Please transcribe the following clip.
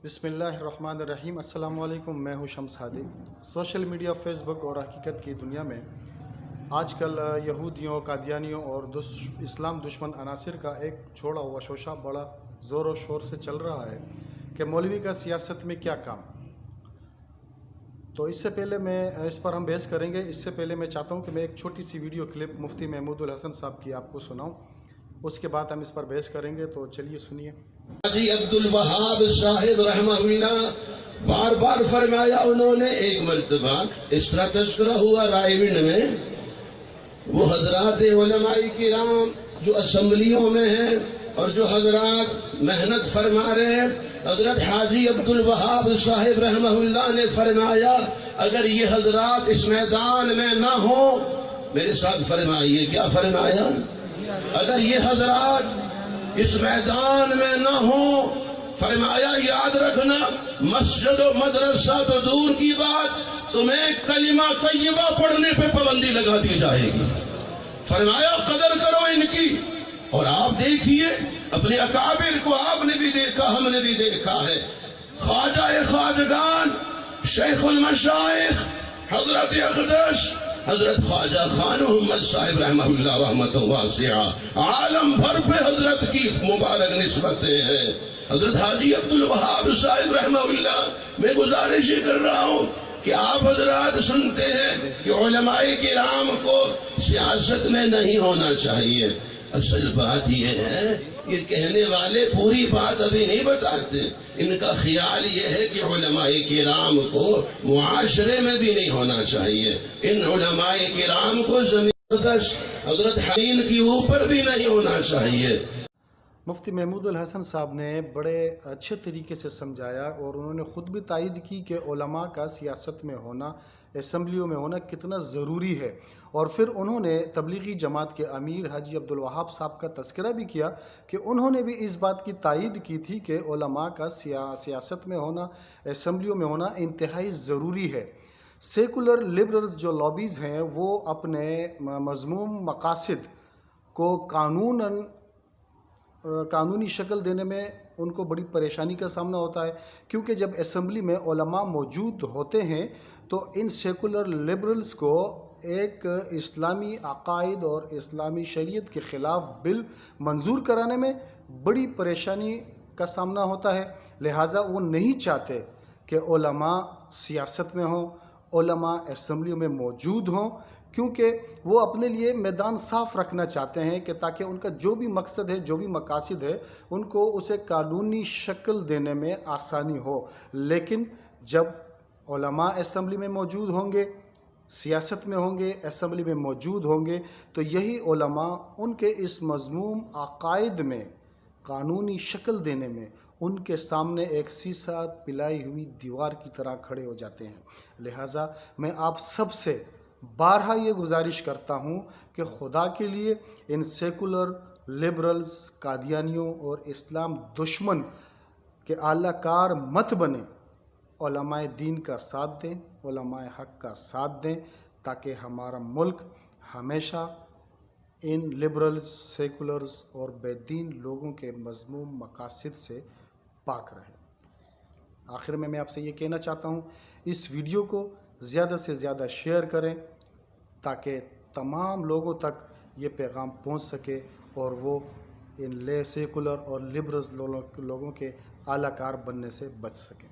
بسم اللہ الرحمن الرحیم۔ السلام علیکم، میں ہوں شمس ہادی۔ سوشل میڈیا، فیس بک اور حقیقت کی دنیا میں آج کل یہودیوں، قادیانیوں اور اسلام دشمن عناصر کا ایک چھوڑا ہوا شوشہ بڑا زور و شور سے چل رہا ہے کہ مولوی کا سیاست میں کیا کام۔ تو اس سے پہلے اس پر ہم بحث کریں گے۔ اس سے پہلے میں چاہتا ہوں کہ میں ایک چھوٹی سی ویڈیو کلپ مفتی محمود الحسن صاحب کی آپ کو سناؤں، اس کے بعد ہم اس پر بحث کریں گے۔ تو چلیے سنیے۔ حاجی عبدالوہاب صاحب رحمہ اللہ بار بار فرمایا، انہوں نے ایک مرتبہ اس طرح تذکرہ ہوا رائے ونڈ میں، وہ حضرات علماء کرام جو اسمبلیوں میں ہیں اور جو حضرات محنت فرما رہے ہیں، حضرت حاجی عبدالوہاب صاحب رحمہ اللہ نے فرمایا اگر یہ حضرات اس میدان میں نہ ہوں، میرے ساتھ فرمائیے کیا فرمایا، اگر یہ حضرات اس میدان میں نہ ہوں، فرمایا یاد رکھنا مسجد و مدرسہ تو دور کی بات، تمہیں کلمہ طیبہ پڑھنے پہ پابندی لگا دی جائے گی۔ فرمایا قدر کرو ان کی۔ اور آپ دیکھیے اپنے اکابر کو، آپ نے بھی دیکھا، ہم نے بھی دیکھا ہے، خواجہ خواجگان، شیخ المشائخ، حضرت اقدس حضرت خواجہ خان محمد صاحب رحمہ اللہ رحمت واسعہ، عالم بھر پہ حضرت کی مبارک نسبتیں ہیں۔ حضرت حاجی عبدالوہاب صاحب رحمہ اللہ، میں گزارش کر رہا ہوں کہ آپ حضرات سنتے ہیں کہ علماء کرام کو سیاست میں نہیں ہونا چاہیے۔ اصل بات یہ ہے، یہ کہنے والے پوری بات ابھی نہیں بتاتے، ان کا خیال یہ ہے کہ علماء کرام کو معاشرے میں بھی نہیں ہونا چاہیے، ان علماء کرام کو زمین حضرت حسین کی اوپر بھی نہیں ہونا چاہیے۔ مفتی محمود الحسن صاحب نے بڑے اچھے طریقے سے سمجھایا اور انہوں نے خود بھی تائید کی کہ علماء کا سیاست میں ہونا، اسمبلیوں میں ہونا کتنا ضروری ہے۔ اور پھر انہوں نے تبلیغی جماعت کے امیر حاجی عبدالوہاب صاحب کا تذکرہ بھی کیا کہ انہوں نے بھی اس بات کی تائید کی تھی کہ علماء کا سیاست میں ہونا، اسمبلیوں میں ہونا انتہائی ضروری ہے۔ سیکولر لبرلز جو لابیز ہیں وہ اپنے مذموم مقاصد کو قانونی شکل دینے میں ان کو بڑی پریشانی کا سامنا ہوتا ہے، کیونکہ جب اسمبلی میں علماء موجود ہوتے ہیں تو ان سیکولر لبرلز کو ایک اسلامی عقائد اور اسلامی شریعت کے خلاف بل منظور کرانے میں بڑی پریشانی کا سامنا ہوتا ہے۔ لہٰذا وہ نہیں چاہتے کہ علماء سیاست میں ہوں، علماء اسمبلیوں میں موجود ہوں، کیونکہ وہ اپنے لیے میدان صاف رکھنا چاہتے ہیں کہ تاکہ ان کا جو بھی مقصد ہے، جو بھی مقاصد ہے، ان کو اسے قانونی شکل دینے میں آسانی ہو۔ لیکن جب علماء اسمبلی میں موجود ہوں گے، سیاست میں ہوں گے، اسمبلی میں موجود ہوں گے، تو یہی علماء ان کے اس مذموم عقائد میں قانونی شکل دینے میں ان کے سامنے ایک سیسہ پلائی ہوئی دیوار کی طرح کھڑے ہو جاتے ہیں۔ لہٰذا میں آپ سب سے بارہا یہ گزارش کرتا ہوں کہ خدا کے لیے ان سیکولر لبرلز، قادیانیوں اور اسلام دشمن کے اعلی کار مت بنیں، علماء دین کا ساتھ دیں، علماء حق کا ساتھ دیں، تاکہ ہمارا ملک ہمیشہ ان لبرلز، سیکولرز اور بے دین لوگوں کے مذموم مقاصد سے پاک رہے۔ آخر میں آپ سے یہ کہنا چاہتا ہوں، اس ویڈیو کو زیادہ سے زیادہ شیئر کریں تاکہ تمام لوگوں تک یہ پیغام پہنچ سکے اور وہ ان سیکولر اور لبرلز لوگوں کے اعلی کار بننے سے بچ سکیں۔